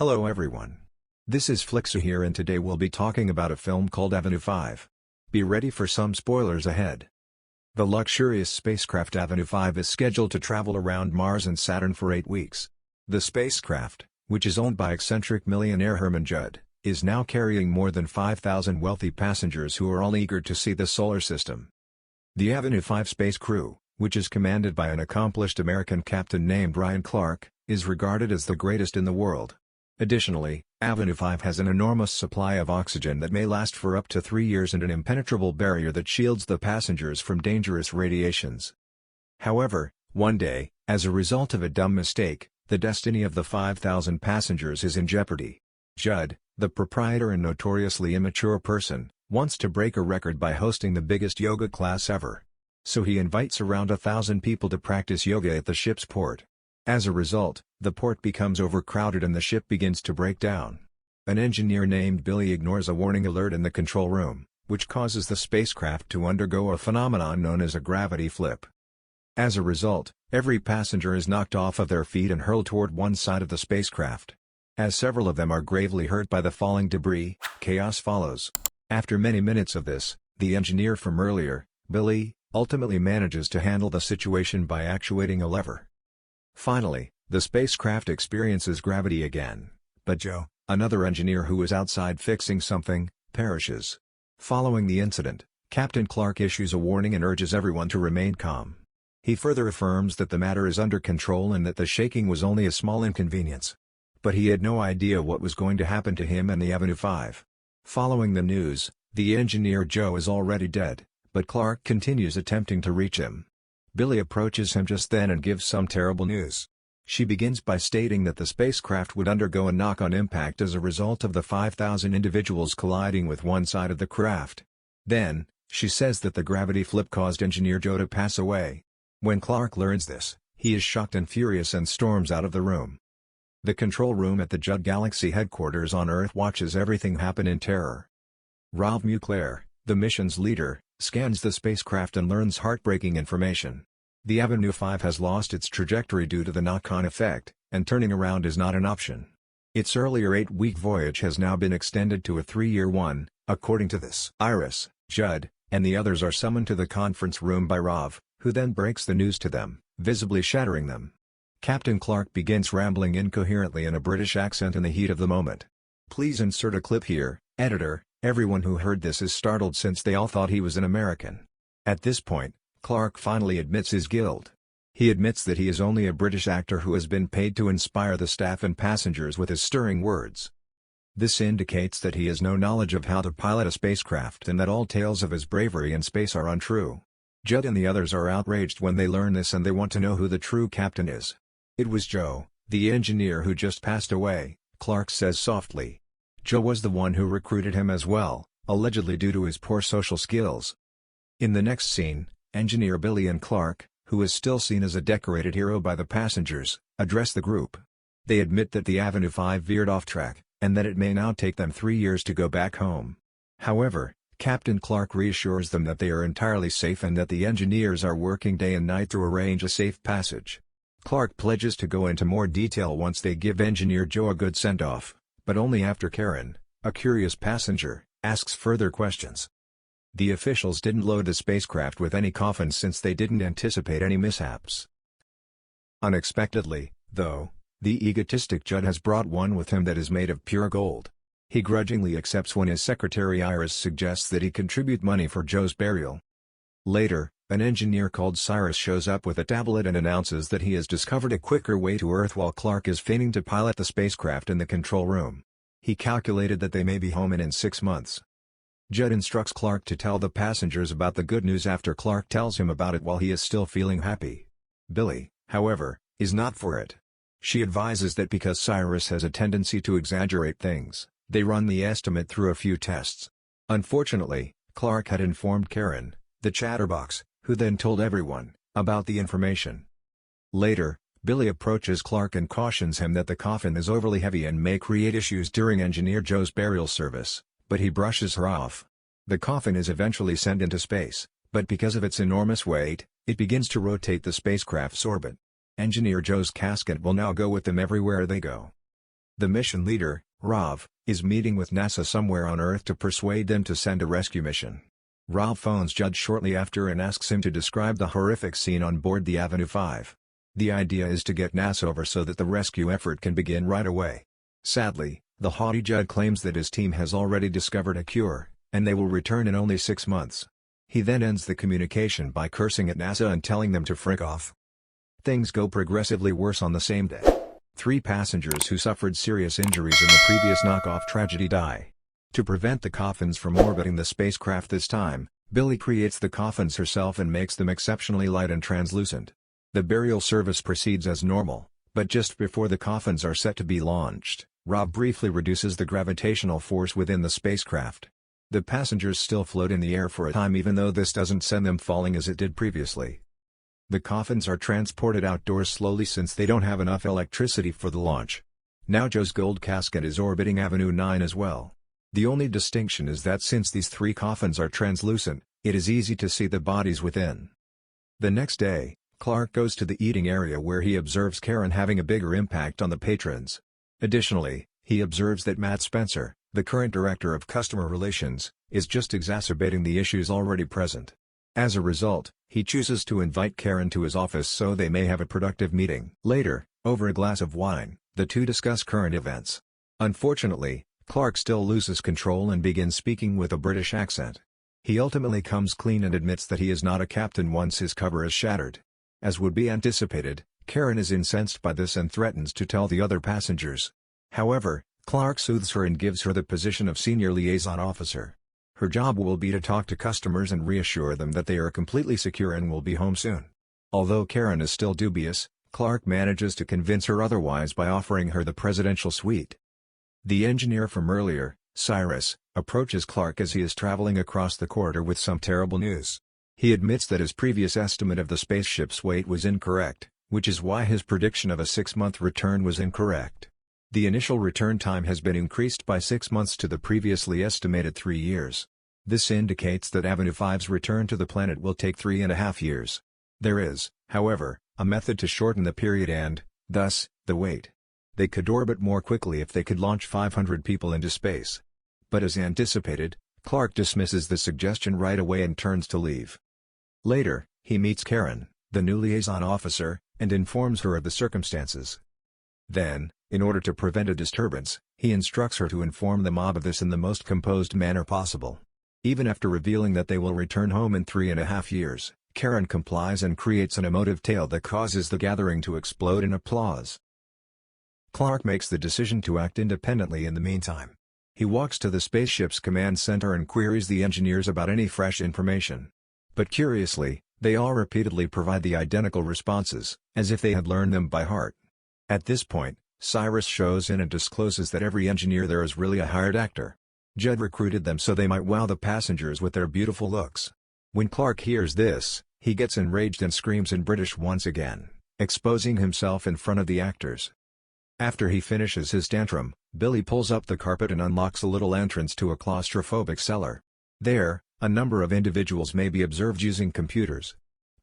Hello everyone. This is Flixu here and today we'll be talking about a film called Avenue 5. Be ready for some spoilers ahead. The luxurious spacecraft Avenue 5 is scheduled to travel around Mars and Saturn for 8 weeks. The spacecraft, which is owned by eccentric millionaire Herman Judd, is now carrying more than 5,000 wealthy passengers who are all eager to see the solar system. The Avenue 5 space crew, which is commanded by an accomplished American captain named Ryan Clark, is regarded as the greatest in the world. Additionally, Avenue 5 has an enormous supply of oxygen that may last for up to 3 years and an impenetrable barrier that shields the passengers from dangerous radiations. However, one day, as a result of a dumb mistake, the destiny of the 5,000 passengers is in jeopardy. Judd, the proprietor and notoriously immature person, wants to break a record by hosting the biggest yoga class ever. So he invites around 1,000 people to practice yoga at the ship's port. As a result, the port becomes overcrowded and the ship begins to break down. An engineer named Billy ignores a warning alert in the control room, which causes the spacecraft to undergo a phenomenon known as a gravity flip. As a result, every passenger is knocked off of their feet and hurled toward one side of the spacecraft. As several of them are gravely hurt by the falling debris, chaos follows. After many minutes of this, the engineer from earlier, Billy, ultimately manages to handle the situation by actuating a lever. Finally, the spacecraft experiences gravity again, but Joe, another engineer who is outside fixing something, perishes. Following the incident, Captain Clark issues a warning and urges everyone to remain calm. He further affirms that the matter is under control and that the shaking was only a small inconvenience. But he had no idea what was going to happen to him and the Avenue 5. Following the news, the engineer Joe is already dead, but Clark continues attempting to reach him. Billy approaches him just then and gives some terrible news. She begins by stating that the spacecraft would undergo a knock-on impact as a result of the 5,000 individuals colliding with one side of the craft. Then, she says that the gravity flip caused engineer Joe to pass away. When Clark learns this, he is shocked and furious and storms out of the room. The control room at the Judd Galaxy headquarters on Earth watches everything happen in terror. Ralph Mukler, the mission's leader, scans the spacecraft and learns heartbreaking information. The Avenue 5 has lost its trajectory due to the knock-on effect, and turning around is not an option. Its earlier 8-week voyage has now been extended to a 3-year one, according to this. Iris, Judd, and the others are summoned to the conference room by Rav, who then breaks the news to them, visibly shattering them. Captain Clark begins rambling incoherently in a British accent in the heat of the moment. Please insert a clip here, editor. Everyone who heard this is startled since they all thought he was an American. At this point, Clark finally admits his guilt. He admits that he is only a British actor who has been paid to inspire the staff and passengers with his stirring words. This indicates that he has no knowledge of how to pilot a spacecraft and that all tales of his bravery in space are untrue. Judd and the others are outraged when they learn this and they want to know who the true captain is. It was Joe, the engineer who just passed away, Clark says softly. Joe was the one who recruited him as well, allegedly due to his poor social skills. In the next scene, engineer Billy and Clark, who is still seen as a decorated hero by the passengers, address the group. They admit that the Avenue 5 veered off track, and that it may now take them 3 years to go back home. However, Captain Clark reassures them that they are entirely safe and that the engineers are working day and night to arrange a safe passage. Clark pledges to go into more detail once they give engineer Joe a good send-off, but only after Karen, a curious passenger, asks further questions. The officials didn't load the spacecraft with any coffins since they didn't anticipate any mishaps. Unexpectedly, though, the egotistic Judd has brought one with him that is made of pure gold. He grudgingly accepts when his secretary Iris suggests that he contribute money for Joe's burial. Later, an engineer called Cyrus shows up with a tablet and announces that he has discovered a quicker way to Earth while Clark is feigning to pilot the spacecraft in the control room. He calculated that they may be home in 6 months. Judd instructs Clark to tell the passengers about the good news after Clark tells him about it while he is still feeling happy. Billy, however, is not for it. She advises that because Cyrus has a tendency to exaggerate things, they run the estimate through a few tests. Unfortunately, Clark had informed Karen, the chatterbox, who then told everyone about the information. Later, Billy approaches Clark and cautions him that the coffin is overly heavy and may create issues during engineer Joe's burial service, but he brushes her off. The coffin is eventually sent into space, but because of its enormous weight, it begins to rotate the spacecraft's orbit. Engineer Joe's casket will now go with them everywhere they go. The mission leader, Rav, is meeting with NASA somewhere on Earth to persuade them to send a rescue mission. Rav phones Judd shortly after and asks him to describe the horrific scene on board the Avenue 5. The idea is to get NASA over so that the rescue effort can begin right away. Sadly, the haughty Judd claims that his team has already discovered a cure, and they will return in only 6 months. He then ends the communication by cursing at NASA and telling them to frick off. Things go progressively worse on the same day. 3 passengers who suffered serious injuries in the previous knockoff tragedy die. To prevent the coffins from orbiting the spacecraft this time, Billy creates the coffins herself and makes them exceptionally light and translucent. The burial service proceeds as normal, but just before the coffins are set to be launched, Rob briefly reduces the gravitational force within the spacecraft. The passengers still float in the air for a time even though this doesn't send them falling as it did previously. The coffins are transported outdoors slowly since they don't have enough electricity for the launch. Now Joe's gold casket is orbiting Avenue 9 as well. The only distinction is that since these 3 coffins are translucent, it is easy to see the bodies within. The next day, Clark goes to the eating area where he observes Karen having a bigger impact on the patrons. Additionally, he observes that Matt Spencer, the current director of customer relations, is just exacerbating the issues already present. As a result, he chooses to invite Karen to his office so they may have a productive meeting. Later, over a glass of wine, the two discuss current events. Unfortunately, Clark still loses control and begins speaking with a British accent. He ultimately comes clean and admits that he is not a captain once his cover is shattered. As would be anticipated, Karen is incensed by this and threatens to tell the other passengers. However, Clark soothes her and gives her the position of senior liaison officer. Her job will be to talk to customers and reassure them that they are completely secure and will be home soon. Although Karen is still dubious, Clark manages to convince her otherwise by offering her the presidential suite. The engineer from earlier, Cyrus, approaches Clark as he is traveling across the corridor with some terrible news. He admits that his previous estimate of the spaceship's weight was incorrect, which is why his prediction of a 6-month return was incorrect. The initial return time has been increased by 6 months to the previously estimated 3 years. This indicates that Avenue 5's return to the planet will take 3.5 years. There is, however, a method to shorten the period and, thus, the wait. They could orbit more quickly if they could launch 500 people into space. But as anticipated, Clark dismisses the suggestion right away and turns to leave. Later, he meets Karen, the new liaison officer, and informs her of the circumstances. Then, in order to prevent a disturbance, he instructs her to inform the mob of this in the most composed manner possible. Even after revealing that they will return home in 3.5 years, Karen complies and creates an emotive tale that causes the gathering to explode in applause. Clark makes the decision to act independently in the meantime. He walks to the spaceship's command center and queries the engineers about any fresh information. But curiously, they all repeatedly provide the identical responses, as if they had learned them by heart. At this point, Cyrus shows in and discloses that every engineer there is really a hired actor. Judd recruited them so they might wow the passengers with their beautiful looks. When Clark hears this, he gets enraged and screams in British once again, exposing himself in front of the actors. After he finishes his tantrum, Billy pulls up the carpet and unlocks a little entrance to a claustrophobic cellar. There, a number of individuals may be observed using computers.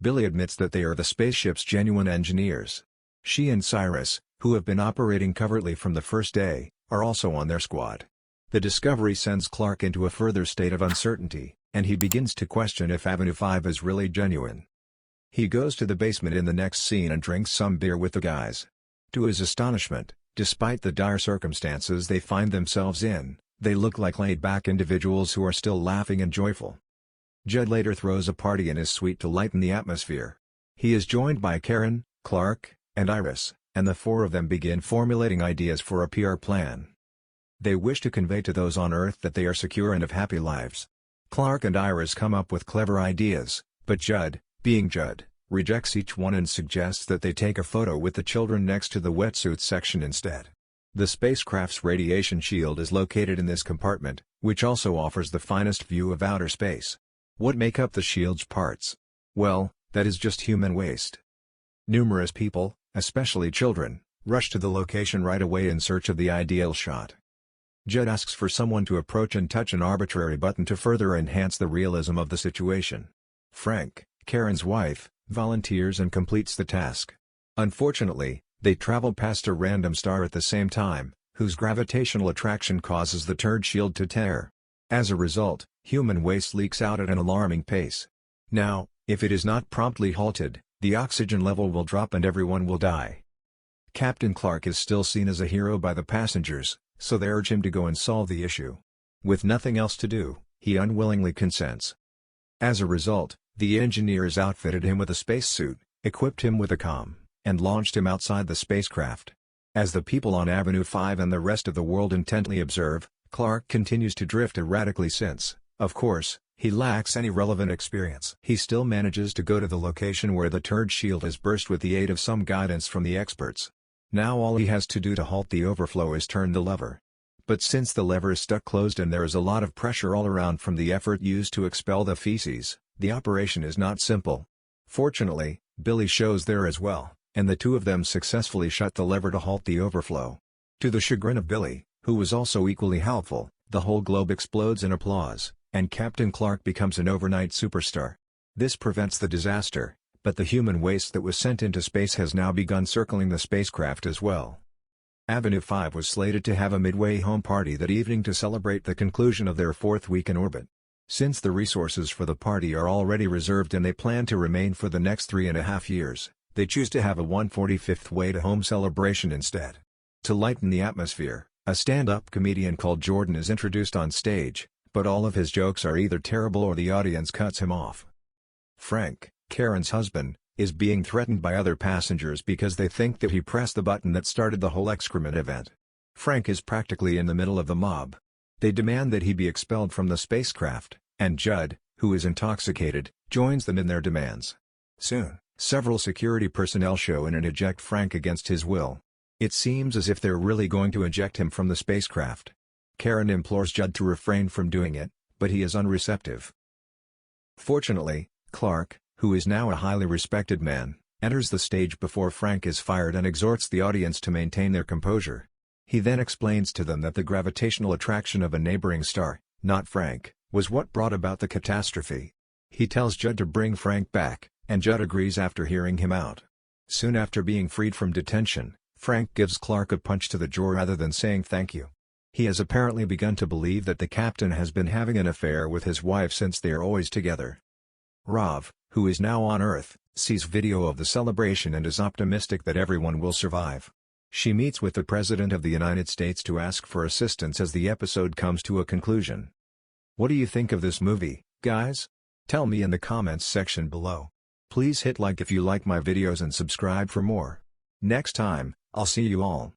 Billy admits that they are the spaceship's genuine engineers. She and Cyrus, who have been operating covertly from the first day, are also on their squad. The discovery sends Clark into a further state of uncertainty, and he begins to question if Avenue 5 is really genuine. He goes to the basement in the next scene and drinks some beer with the guys. To his astonishment, despite the dire circumstances they find themselves in, they look like laid-back individuals who are still laughing and joyful. Judd later throws a party in his suite to lighten the atmosphere. He is joined by Karen, Clark, and Iris, and the 4 of them begin formulating ideas for a PR plan. They wish to convey to those on Earth that they are secure and have happy lives. Clark and Iris come up with clever ideas, but Judd, being Judd, rejects each one and suggests that they take a photo with the children next to the wetsuit section instead. The spacecraft's radiation shield is located in this compartment, which also offers the finest view of outer space. What make up the shield's parts? Well, that is just human waste. Numerous people, especially children, rush to the location right away in search of the ideal shot. Judd asks for someone to approach and touch an arbitrary button to further enhance the realism of the situation. Frank, Karen's wife, volunteers and completes the task. Unfortunately, they travel past a random star at the same time, whose gravitational attraction causes the turd shield to tear. As a result, human waste leaks out at an alarming pace. Now, if it is not promptly halted, the oxygen level will drop and everyone will die. Captain Clark is still seen as a hero by the passengers, so they urge him to go and solve the issue. With nothing else to do, he unwillingly consents. As a result, the engineers outfitted him with a spacesuit, equipped him with a comm, and launched him outside the spacecraft. As the people on Avenue 5 and the rest of the world intently observe, Clark continues to drift erratically since, of course, he lacks any relevant experience. He still manages to go to the location where the turd shield has burst with the aid of some guidance from the experts. Now all he has to do to halt the overflow is turn the lever. But since the lever is stuck closed and there is a lot of pressure all around from the effort used to expel the feces, the operation is not simple. Fortunately, Billy shows there as well, and the two of them successfully shut the lever to halt the overflow. To the chagrin of Billy, who was also equally helpful, the whole globe explodes in applause, and Captain Clark becomes an overnight superstar. This prevents the disaster, but the human waste that was sent into space has now begun circling the spacecraft as well. Avenue 5 was slated to have a midway home party that evening to celebrate the conclusion of their 4th week in orbit. Since the resources for the party are already reserved and they plan to remain for the next 3.5 years, they choose to have a 145th way to home celebration instead. To lighten the atmosphere, a stand-up comedian called Jordan is introduced on stage, but all of his jokes are either terrible or the audience cuts him off. Frank, Karen's husband, is being threatened by other passengers because they think that he pressed the button that started the whole excrement event. Frank is practically in the middle of the mob. They demand that he be expelled from the spacecraft, and Judd, who is intoxicated, joins them in their demands. Soon, several security personnel show in and eject Frank against his will. It seems as if they're really going to eject him from the spacecraft. Karen implores Judd to refrain from doing it, but he is unreceptive. Fortunately, Clark, who is now a highly respected man, enters the stage before Frank is fired and exhorts the audience to maintain their composure. He then explains to them that the gravitational attraction of a neighboring star, not Frank, was what brought about the catastrophe. He tells Judd to bring Frank back, and Judd agrees after hearing him out. Soon after being freed from detention, Frank gives Clark a punch to the jaw rather than saying thank you. He has apparently begun to believe that the captain has been having an affair with his wife since they are always together. Rav, who is now on Earth, sees video of the celebration and is optimistic that everyone will survive. She meets with the President of the United States to ask for assistance as the episode comes to a conclusion. What do you think of this movie, guys? Tell me in the comments section below. Please hit like if you like my videos and subscribe for more. Next time, I'll see you all.